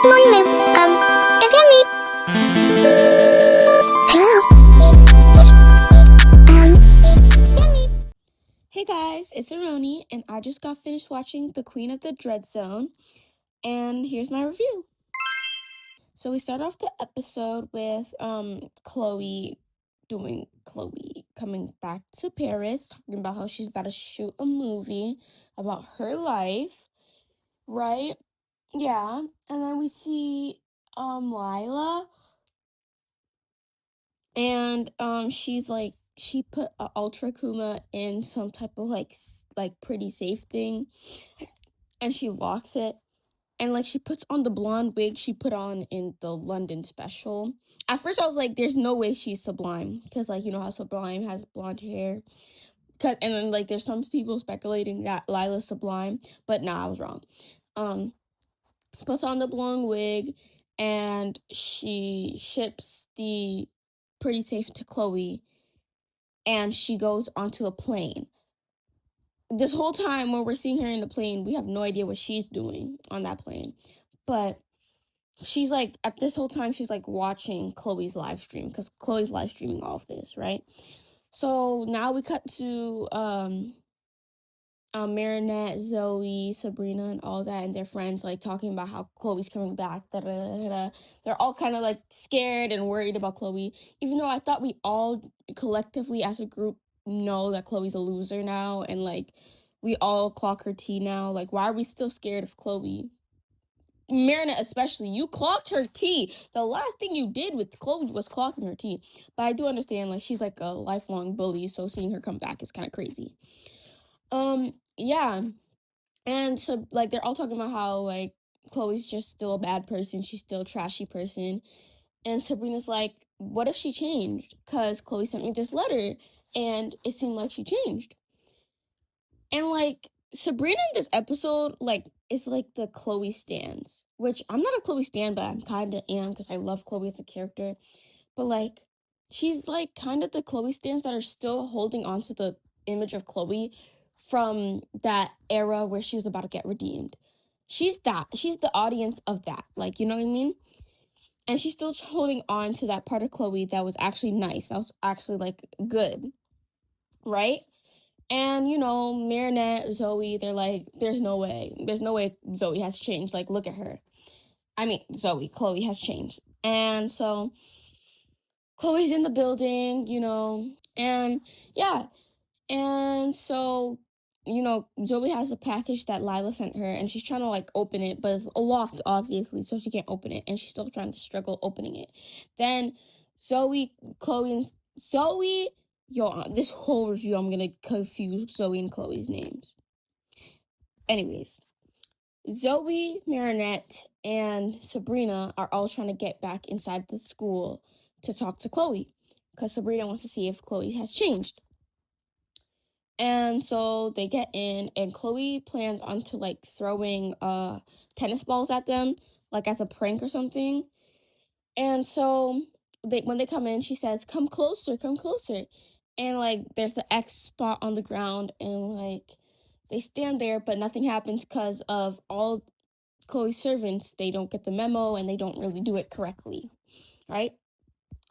Morning, ma'am. Is that me? Hey guys, it's Aroni, and I just got finished watching The Queen of the Dreadzone, and here's my review. So we start off the episode with �·💒 coming back to Paris, talking about how she's about to shoot a movie about her life, right? Yeah, and then we see Lila, and she's like, she put a ultra kuma in some type of like pretty safe thing, and she locks it. And like she puts on the blonde wig she put on in the London special. At first I was like, there's no way she's Sublime, because like, you know how Sublime has blonde hair. And then like there's some people speculating that Lila's Sublime, but nah, I was wrong. Puts on the blonde wig, and she ships the pretty safe to �·💒, and she goes onto a plane. This whole time when we're seeing her in the plane, we have no idea what she's doing on that plane. But she's like, at this whole time, she's like watching �·💒's live stream, because �·9's live streaming all of this, right? So now we cut to Marinette, Zoe, Sabrina, and all that, and their friends like talking about how �·9's coming back. Da, da, da, da. They're all kind of like scared and worried about �·9, even though I thought we all collectively as a group know that �·9's a loser now, and like we all clock her tea now. Like, why are we still scared of �·9? Marinette especially, you clocked her tea. The last thing you did with �·9 was clocking her tea. But I do understand, like, she's like a lifelong bully, so seeing her come back is kind of crazy. Yeah. And so like they're all talking about how like �·9's just still a bad person, she's still a trashy person. And Sabrina's like, what if she changed? Because �·9 sent me this letter and it seemed like she changed. And like Sabrina in this episode, like, is like the �·9 stans, which I'm not a �·9 stan, but I'm kind of am, because I love �·9 as a character. But like, she's like kind of the �·9 stans that are still holding on to the image of �·9 from that era where she was about to get redeemed. She's the audience of that, like, you know what I mean? And she's still holding on to that part of �·9 that was actually nice, that was actually like good, right? And, you know, Marinette, Zoe, they're like, there's no way Zoe has changed. Like, look at her. I mean, �·9 has changed. And so �·9's in the building, you know, and yeah. And so, you know, Zoe has a package that Lila sent her, and she's trying to like open it, but it's locked, obviously, so she can't open it, and she's still trying to struggle opening it. Then Zoe, this whole review, I'm gonna confuse Zoe and �·9's names. Anyways, Zoe, Marinette, and Sabrina are all trying to get back inside the school to talk to �·9, because Sabrina wants to see if �·9 has changed. And so they get in, and �·9 plans on to like throwing tennis balls at them, like as a prank or something. And so when they come in, she says, come closer, and like there's the X spot on the ground, and like they stand there, but nothing happens because of all �·9's servants. They don't get the memo, and they don't really do it correctly, right?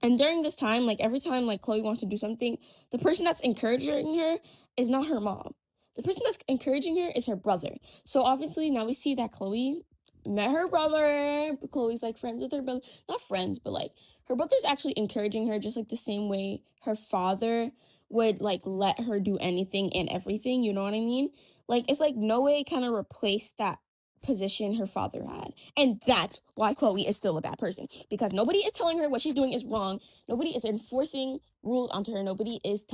And during this time, like every time like �·9 wants to do something, the person that's encouraging her is not her mom. The person that's encouraging her is her brother. So obviously now we see that �·9 met her brother. �·9's like friends with her brother. Not friends, but like her brother's actually encouraging her, just like the same way her father would like let her do anything and everything. You know what I mean? Like, it's like no way kind of replaced that position her father had. And that's why �·9 is still a bad person, because nobody is telling her what she's doing is wrong. Nobody is enforcing rules onto her. Nobody is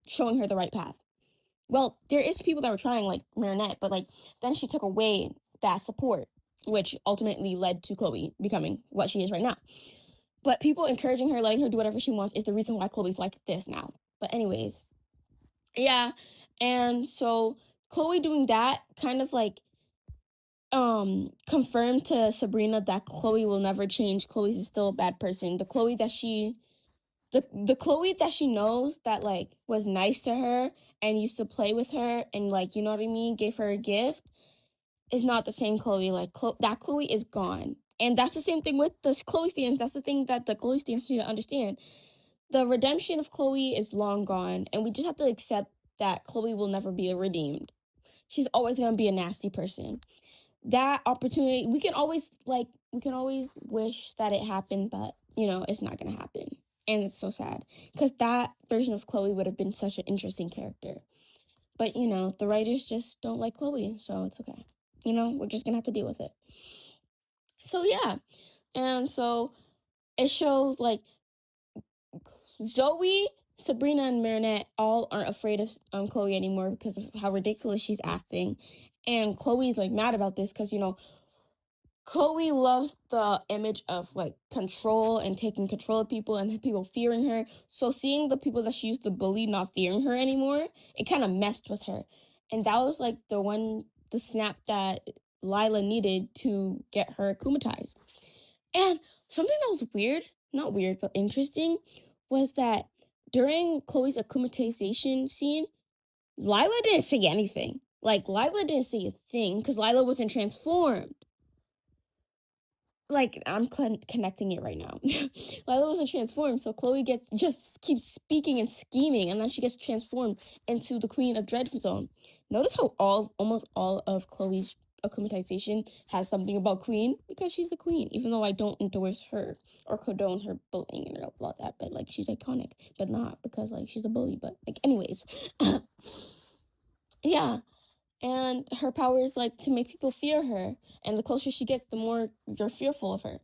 showing her the right path. Well, there is people that were trying, like Marinette, but like then she took away that support, which ultimately led to �·9 becoming what she is right now. But people encouraging her, letting her do whatever she wants, is the reason why �·9's like this now. But anyways, yeah. And so �·9 doing that kind of like confirmed to Sabrina that �·9 will never change. �·9 is still a bad person. The �·9 that she knows, that like was nice to her and used to play with her and like, you know what I mean, gave her a gift, is not the same �·9. Like that �·9 is gone. And that's the same thing with the Chloe stans. That's the thing that the Chloe stans need to understand. The redemption of Chloe is long gone, and we just have to accept that Chloe will never be redeemed. She's always going to be a nasty person. That opportunity, we can always wish that it happened, but, it's not going to happen. And it's so sad, because that version of Chloe would have been such an interesting character. But, the writers just don't like Chloe, so it's okay. We're just going to have to deal with it. So, yeah. And so, it shows, like, Zoe, Sabrina, and Marinette all aren't afraid of Chloe anymore because of how ridiculous she's acting. And Chloe's, like, mad about this because, Chloe loves the image of, like, control and taking control of people and people fearing her. So seeing the people that she used to bully not fearing her anymore, it kind of messed with her. And that was, like, the snap that Lila needed to get her 𝒂𝒏𝒕. And something that was weird, not weird, but interesting, was that during Chloe's 𝒂𝒏𝒕zation scene, Lila didn't say anything. Like, Lila didn't say a thing because Lila wasn't transformed. Like, I'm connecting it right now. Lila wasn't transformed, so Chloe just keeps speaking and scheming, and then she gets transformed into the Queen of Dreadzone. Notice how almost all of Chloe's 𝒂𝒏𝒕zation has something about Queen, because she's the Queen, even though I don't endorse her or condone her bullying and all that, but, like, she's iconic, but not because, like, she's a bully, but, like, anyways. Yeah. And her power is, like, to make people fear her. And the closer she gets, the more you're fearful of her.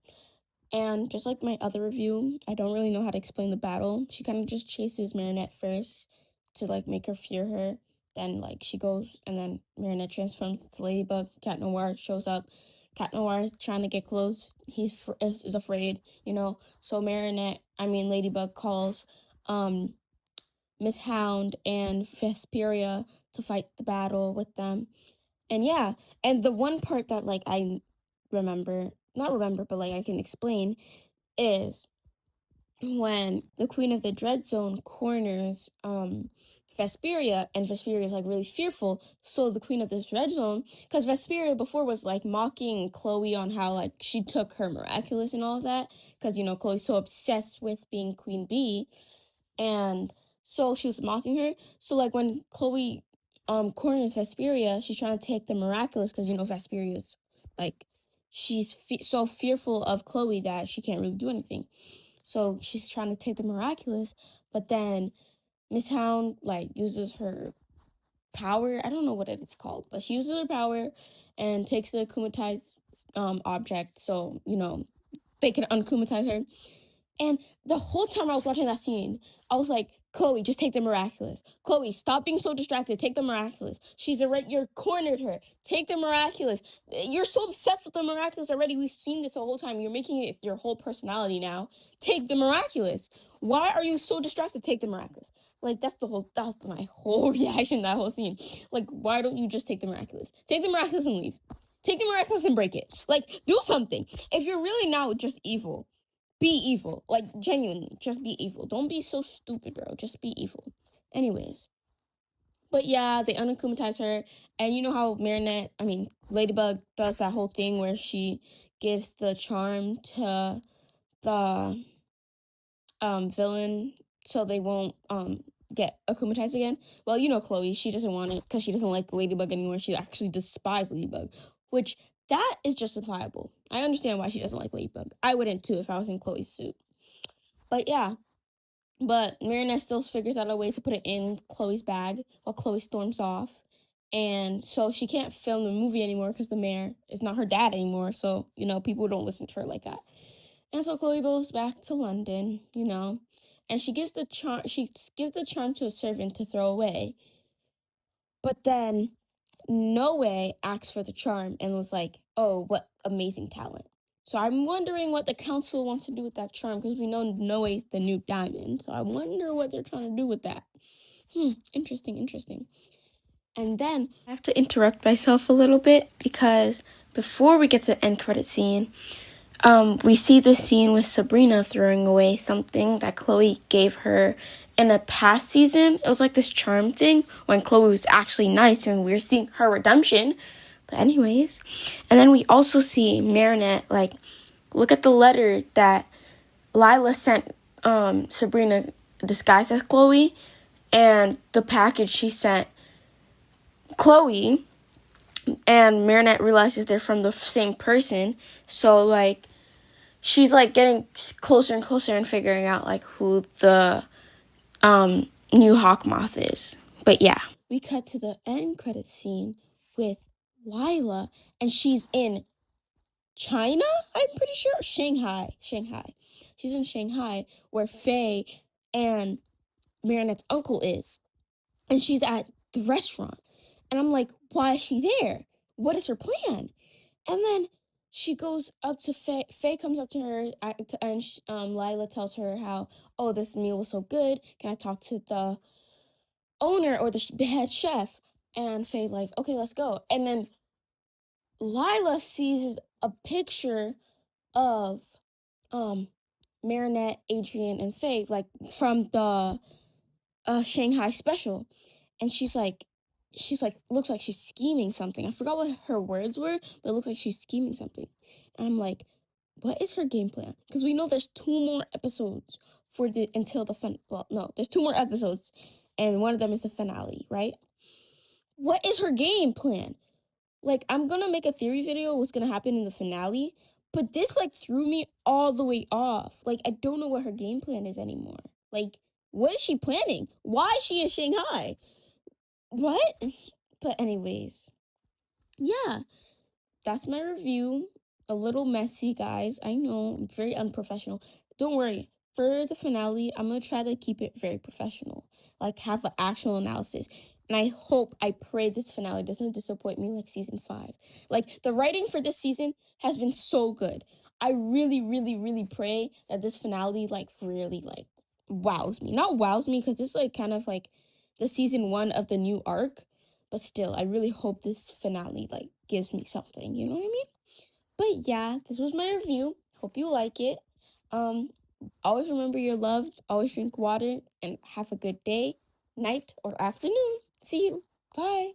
And just like my other review, I don't really know how to explain the battle. She kind of just chases Marinette first to, like, make her fear her. Then, like, she goes, and then Marinette transforms to Ladybug. Cat Noir shows up. Cat Noir is trying to get close. He's is afraid, So Ladybug calls Miss Hound and Vesperia to fight the battle with them. And yeah, and the one part that, like, I but, like, I can explain is when the Queen of the Dreadzone corners Vesperia, and Vesperia is, like, really fearful. So the Queen of the Dreadzone, because Vesperia before was, like, mocking Chloe on how, like, she took her miraculous and all of that, because, Chloe's so obsessed with being Queen Bee, and so she was mocking her. So, like, when Chloe corners Vesperia, she's trying to take the miraculous, because, Vesperia is, like, she's so fearful of Chloe that she can't really do anything. So she's trying to take the miraculous, but then Miss Hound, like, uses her power. I don't know what it's called, but she uses her power and takes the 𝒂𝒏𝒕 object, so, they can 𝒂𝒏𝒕 her. And the whole time I was watching that scene, I was like, Chloe, just take the miraculous. Chloe, stop being so distracted. Take the miraculous. You're cornered her. Take the miraculous. You're so obsessed with the miraculous already. We've seen this the whole time. You're making it your whole personality now. Take the miraculous. Why are you so distracted? Take the miraculous. Like, that was my whole reaction, that whole scene. Like, why don't you just take the miraculous? Take the miraculous and leave. Take the miraculous and break it. Like, do something. If you're really now just evil, be evil. Like, genuinely, just be evil. Don't be so stupid, bro. Just be evil. Anyways. But yeah, they 𝒂𝒏𝒕 her. And you know how Ladybug does that whole thing where she gives the charm to the villain so they won't get 𝒂𝒏𝒕 again. Well, Chloe, she doesn't want it because she doesn't like Ladybug anymore. She actually despises Ladybug, which that is justifiable. I understand why she doesn't like Ladybug. I wouldn't too if I was in Chloe's suit. But yeah, but Marinette still figures out a way to put it in Chloe's bag while Chloe storms off. And so she can't film the movie anymore because the mayor is not her dad anymore. So, people don't listen to her like that. And so Chloe goes back to London, and she gives the charm to a servant to throw away. But then Noe asks for the charm and was like, oh, what amazing talent. So I'm wondering what the council wants to do with that charm, because we know Noe's the new diamond. So I wonder what they're trying to do with that. Interesting. And then I have to interrupt myself a little bit, because before we get to the end credit scene, we see this scene with Sabrina throwing away something that Chloe gave her in a past season. It was like this charm thing when Chloe was actually nice, and we were seeing her redemption. But anyways, and then we also see Marinette, like, look at the letter that Lila sent Sabrina disguised as Chloe, and the package she sent Chloe, and Marinette realizes they're from the same person. So, like, she's, like, getting closer and closer and figuring out, like, who the new Hawkmoth is. But, yeah. We cut to the end credit scene with Lila, and she's in China, I'm pretty sure. Shanghai. She's in Shanghai, where Faye and Marinette's uncle is. And she's at the restaurant. And I'm like, why is she there? What is her plan? And then she goes up to Faye. Faye comes up to her, and Lila tells her how, oh, this meal was so good. Can I talk to the owner or the head chef? And Faye's like, okay, let's go. And then Lila sees a picture of Marinette, Adrian, and Faye, like, from the Shanghai special. And she's like, looks like she's scheming something. I forgot what her words were, but it looks like she's scheming something. And I'm like, what is her game plan? Because we know there's 2 more episodes there's 2 more episodes, and one of them is the finale, right? What is her game plan? Like, I'm gonna make a theory video what's gonna happen in the finale, but this, like, threw me all the way off. Like, I don't know what her game plan is anymore. Like, what is she planning? Why is she in Shanghai? What? But anyways, yeah, that's my review. A little messy, guys. I know, very unprofessional. Don't worry. For the finale, I'm going to try to keep it very professional. Like, have an actual analysis. And I pray this finale doesn't disappoint me like season 5. Like, the writing for this season has been so good. I really, really, really pray that this finale, like, really, like, wows me. Not wows me, because this is, like, kind of, like, the season 1 of the new arc. But still, I really hope this finale, like, gives me something. You know what I mean? But yeah, this was my review. Hope you like it. Always remember you're loved. Always drink water. And have a good day, night, or afternoon. See you. Bye.